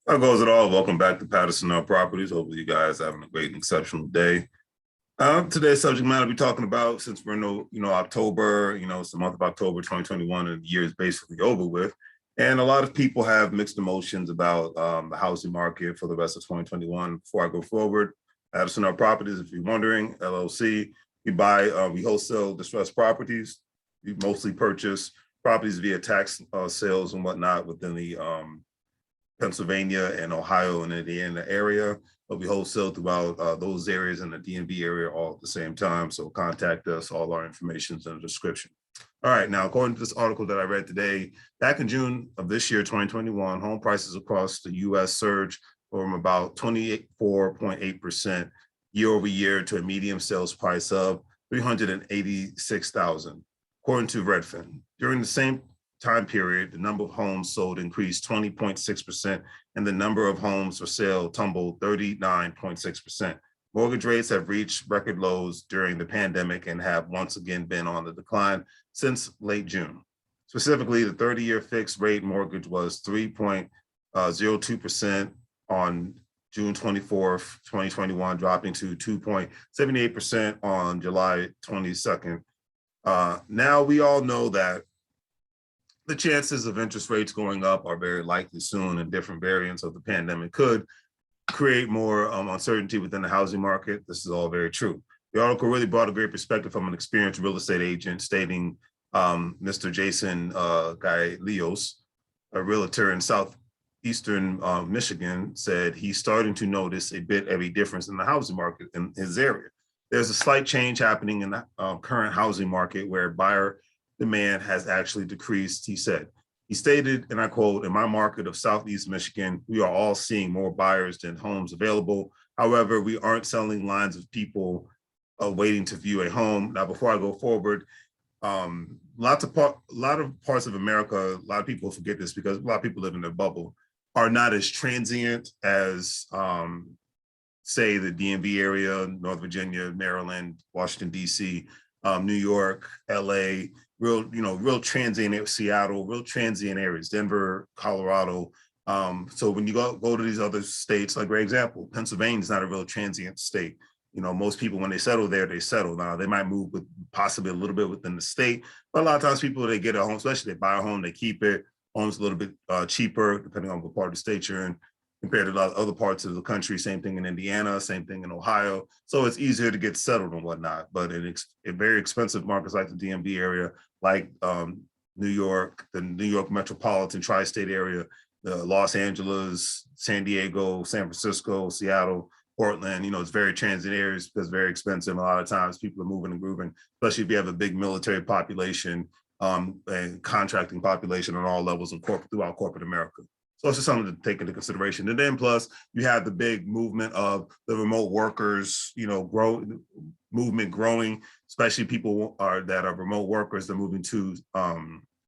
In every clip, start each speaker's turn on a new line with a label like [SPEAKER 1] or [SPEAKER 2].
[SPEAKER 1] How goes it all? Welcome back to Patterson Properties. Hopefully, you guys are having a great and exceptional day. Today's subject matter we're talking about, since we're in October, it's the month of October 2021, and the year is basically over with. And a lot of people have mixed emotions about the housing market for the rest of 2021. Before I go forward, Patterson Properties, if you're wondering, LLC, we wholesale distressed properties. We mostly purchase properties via tax sales and whatnot within the Pennsylvania and Ohio and Indiana area, but we wholesale throughout those areas in the DMV area all at the same time. So contact us. All our information is in the description. All right, now according to this article that I read today, back in June of this year, 2021, home prices across the U.S. surged from about 24.8% year over year to a median sales price of $386,000, according to Redfin. During the same time period, the number of homes sold increased 20.6%, and the number of homes for sale tumbled 39.6%. Mortgage rates have reached record lows during the pandemic and have once again been on the decline since late June. Specifically, the 30-year fixed rate mortgage was 3.02% on June 24th, 2021, dropping to 2.78% on July 22nd. Now we all know that the chances of interest rates going up are very likely soon, and different variants of the pandemic could create more uncertainty within the housing market. This is all very true. The article really brought a great perspective from an experienced real estate agent, stating Mr. Jason Guy-Leos, a realtor in southeastern Michigan, said he's starting to notice a bit of a difference in the housing market in his area. There's a slight change happening in the current housing market where buyer demand has actually decreased, he said. He stated, and I quote, "In my market of Southeast Michigan, we are all seeing more buyers than homes available. However, we aren't selling lines of people waiting to view a home." Now, before I go forward, a lot of parts of America, a lot of people forget this because a lot of people live in their bubble, are not as transient as, say, the DMV area, North Virginia, Maryland, Washington, D.C., New York, LA, real transient, Seattle, real transient areas, Denver, Colorado. So when you go to these other states, like for example, Pennsylvania is not a real transient state. Most people, when they settle there, they settle. Now they might move with possibly a little bit within the state, but a lot of times people, they get a home, especially they buy a home, they keep it. Home's a little bit cheaper, depending on what part of the state you're in, compared to a lot of other parts of the country. Same thing in Indiana, same thing in Ohio. So it's easier to get settled and whatnot. But in very expensive markets like the DMV area, like New York, the New York metropolitan tri-state area, the Los Angeles, San Diego, San Francisco, Seattle, Portland, it's very transient areas because it's very expensive. A lot of times people are moving and grooving, especially if you have a big military population and contracting population on all levels of throughout corporate America. So it's just something to take into consideration. And then plus you have the big movement of the remote workers, movement growing, especially people that are remote workers. They're moving to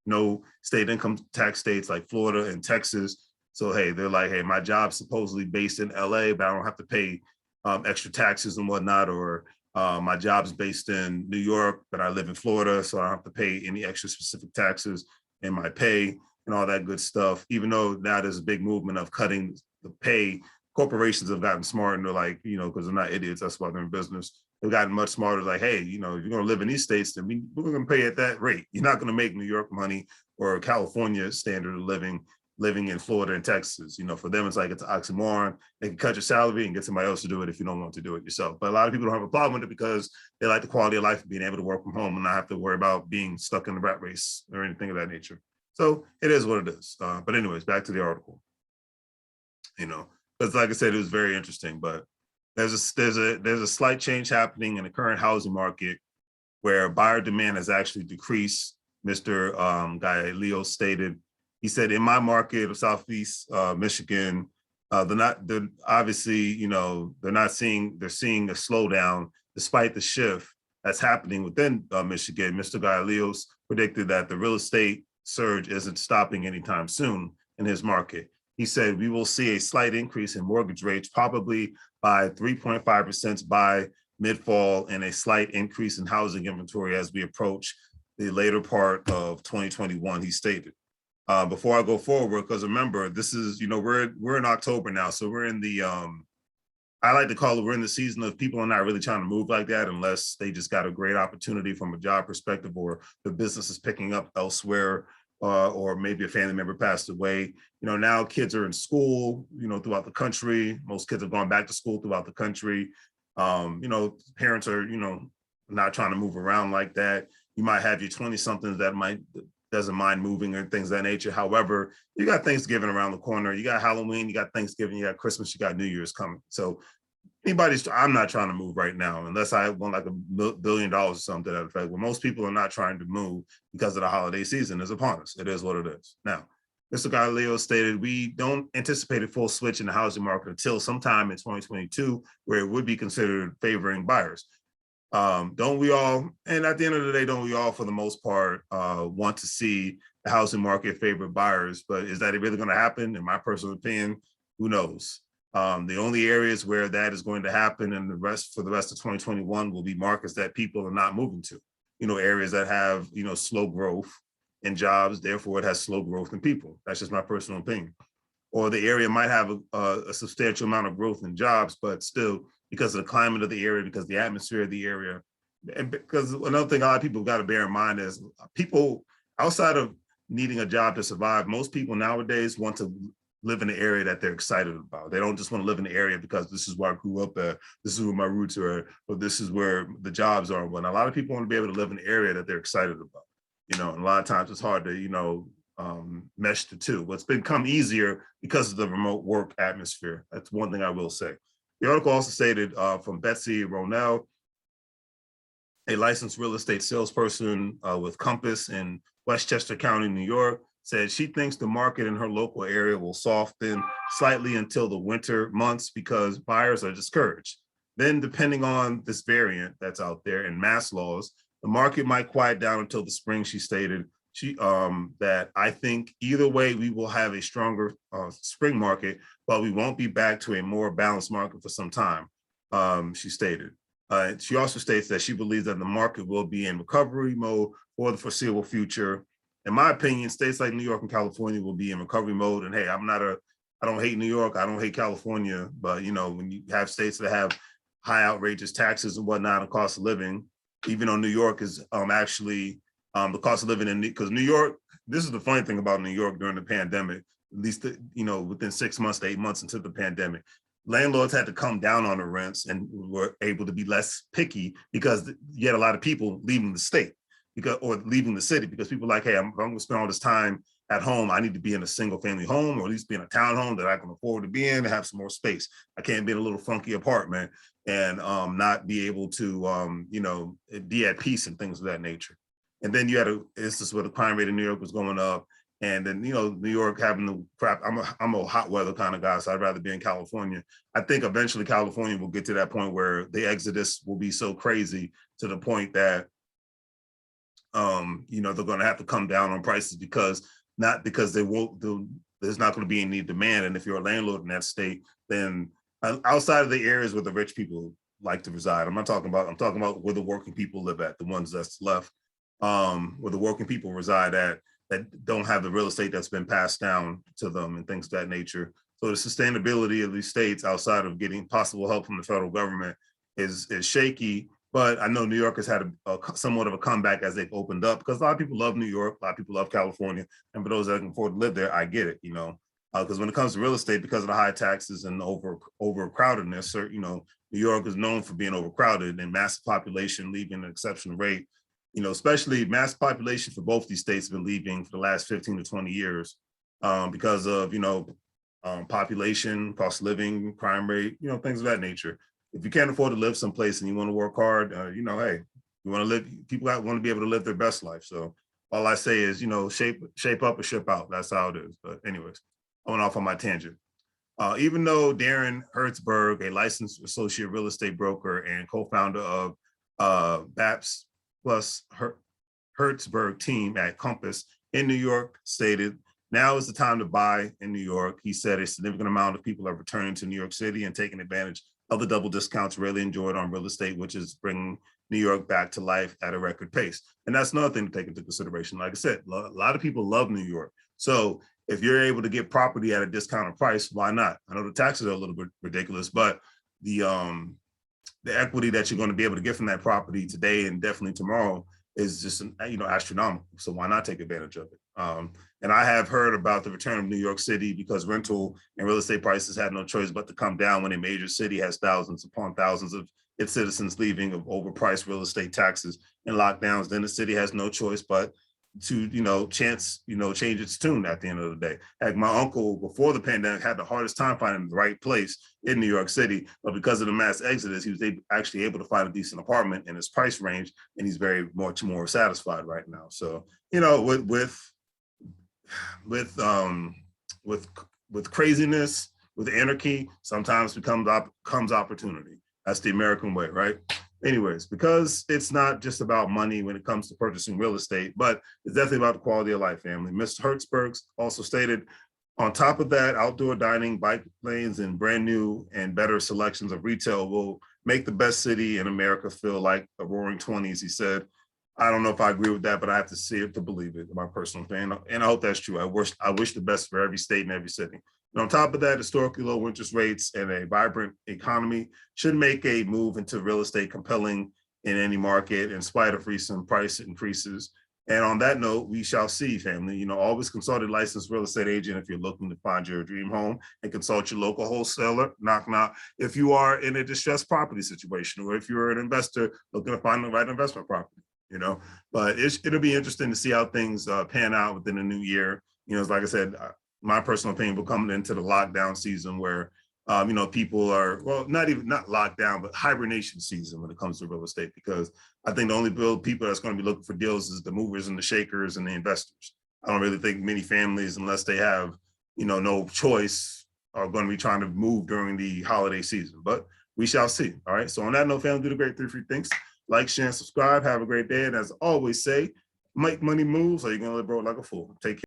[SPEAKER 1] no state income tax states like Florida and Texas. So, hey, they're like, hey, my job's supposedly based in LA, but I don't have to pay extra taxes and whatnot. Or my job's based in New York, but I live in Florida, so I don't have to pay any extra specific taxes in my pay and all that good stuff. Even though now there's a big movement of cutting the pay, corporations have gotten smart, and they're like, because they're not idiots, that's why they're in business. They've gotten much smarter, like, hey, if you're going to live in these states, then we're going to pay at that rate. You're not going to make New York money or California standard of living in Florida and Texas. For them, it's like it's an oxymoron. They can cut your salary and get somebody else to do it if you don't want to do it yourself. But a lot of people don't have a problem with it because they like the quality of life of being able to work from home and not have to worry about being stuck in the rat race or anything of that nature. So it is what it is. But anyways, back to the article. Because like I said, it was very interesting. But there's a slight change happening in the current housing market where buyer demand has actually decreased. Mr. Guy-Leos stated. He said, "In my market of Southeast Michigan, they're obviously, they're seeing a slowdown despite the shift that's happening within Michigan." Mr. Guy-Leos predicted that the real estate surge isn't stopping anytime soon in his market. He said, "We will see a slight increase in mortgage rates, probably by 3.5% by mid-fall, and a slight increase in housing inventory as we approach the later part of 2021, he stated. before I go forward, because remember, this is, we're in October now, so we're in the I like to call it, we're in the season of people are not really trying to move like that unless they just got a great opportunity from a job perspective, or the business is picking up elsewhere, or maybe a family member passed away. Now kids are in school, throughout the country. Most kids have gone back to school throughout the country. Parents are, not trying to move around like that. You might have your 20 somethings that doesn't mind moving or things of that nature. However, you got Thanksgiving around the corner, you got Halloween, you got Thanksgiving, you got Christmas, you got New Year's coming. So I'm not trying to move right now unless I want like $1 billion or something to that effect. Well, most people are not trying to move because of the holiday season is upon us. It is what it is. Now, Mr. Galileo stated, we don't anticipate a full switch in the housing market until sometime in 2022, where it would be considered favoring buyers. Don't we all, and at the end of the day, don't we all, for the most part, want to see the housing market favor buyers? But is that really going to happen? In my personal opinion, who knows? The only areas where that is going to happen, and for the rest of 2021, will be markets that people are not moving to. Areas that have slow growth in jobs, therefore it has slow growth in people. That's just my personal opinion. Or the area might have a substantial amount of growth in jobs, but still, because of the climate of the area, because of the atmosphere of the area, and because another thing a lot of people got to bear in mind is people outside of needing a job to survive, most people nowadays want to live in the area that they're excited about. They don't just want to live in the area because this is where I grew up at, this is where my roots are, or this is where the jobs are. When a lot of people want to be able to live in the area that they're excited about, and a lot of times it's hard to, mesh the two. What's become easier because of the remote work atmosphere. That's one thing I will say. The article also stated from Betsy Ronell, a licensed real estate salesperson with Compass in Westchester County, New York, said she thinks the market in her local area will soften slightly until the winter months because buyers are discouraged. Then, depending on this variant that's out there in mass laws, the market might quiet down until the spring, she stated. That I think either way, we will have a stronger spring market, but we won't be back to a more balanced market for some time, she stated. She also states that she believes that the market will be in recovery mode for the foreseeable future. In my opinion, states like New York and California will be in recovery mode. And hey, I don't hate New York, I don't hate California, but when you have states that have high outrageous taxes and whatnot, and cost of living, even though New York is actually the cost of living because New York, this is the funny thing about New York during the pandemic, at least, within 6 months to 8 months into the pandemic, landlords had to come down on the rents and were able to be less picky because you had a lot of people leaving the state or leaving the city because people like, hey, I'm going to spend all this time at home. I need to be in a single family home, or at least be in a townhome that I can afford to be in and have some more space. I can't be in a little funky apartment and not be able to, be at peace and things of that nature. And then you had an instance where the crime rate in New York was going up. And then, New York having the crap. I'm a hot weather kind of guy, so I'd rather be in California. I think eventually California will get to that point where the exodus will be so crazy to the point that, they're going to have to come down on prices because they won't do. There's not going to be any demand. And if you're a landlord in that state, then outside of the areas where the rich people like to reside, I'm talking about where the working people live at, the ones that's left. Where the working people reside at that don't have the real estate that's been passed down to them and things of that nature. So the sustainability of these states outside of getting possible help from the federal government is shaky. But I know New York has had a somewhat of a comeback as they've opened up because a lot of people love New York, a lot of people love California. And for those that can afford to live there, I get it, because when it comes to real estate, because of the high taxes and overcrowdedness, New York is known for being overcrowded and massive population leaving an exceptional rate. Especially mass population for both these states have been leaving for the last 15 to 20 years because of, population, cost of living, crime rate, things of that nature. If you can't afford to live someplace and you want to work hard, hey, you want to live, people want to be able to live their best life. So all I say is, shape up or ship out. That's how it is. But anyways, I went off on my tangent. Even though Darren Hertzberg, a licensed associate real estate broker and co-founder of BAPS plus Hertzberg team at Compass in New York, stated, now is the time to buy in New York. He said a significant amount of people are returning to New York City and taking advantage of the double discounts rarely enjoyed on real estate, which is bringing New York back to life at a record pace. And that's another thing to take into consideration. Like I said, a lot of people love New York. So if you're able to get property at a discounted price, why not? I know the taxes are a little bit ridiculous, but the equity that you're going to be able to get from that property today and definitely tomorrow is just astronomical. So why not take advantage of it? And I have heard about the return of New York City because rental and real estate prices had no choice but to come down when a major city has thousands upon thousands of its citizens leaving of overpriced real estate taxes and lockdowns. Then the city has no choice but to change its tune at the end of the day. Like my uncle before the pandemic had the hardest time finding the right place in New York City, but because of the mass exodus, he was actually able to find a decent apartment in his price range, and he's very much more satisfied right now. So with craziness, with anarchy, sometimes comes opportunity. That's the American way, right? Anyways, because it's not just about money when it comes to purchasing real estate, but it's definitely about the quality of life, family. Mr. Hertzberg also stated, on top of that, outdoor dining, bike lanes, and brand new and better selections of retail will make the best city in America feel like a roaring 20s, he said. I don't know if I agree with that, but I have to see it to believe it, my personal opinion. And I hope that's true. I wish the best for every state and every city. And on top of that, historically low interest rates and a vibrant economy should make a move into real estate compelling in any market in spite of recent price increases. And on that note, we shall see, family. Always consult a licensed real estate agent if you're looking to find your dream home, and consult your local wholesaler, knock, knock, if you are in a distressed property situation, or if you're an investor looking to find the right investment property. But it'll be interesting to see how things pan out within the new year. Like I said, my personal opinion, we're coming into the lockdown season where, people are, not locked down, but hibernation season when it comes to real estate, because I think the only people that's going to be looking for deals is the movers and the shakers and the investors. I don't really think many families, unless they have, no choice, are going to be trying to move during the holiday season, but we shall see. All right. So on that note, family, do the great 3 free things. Like, share, and subscribe. Have a great day. And as I always say, make money moves, or you're going to live broke like a fool. Take care.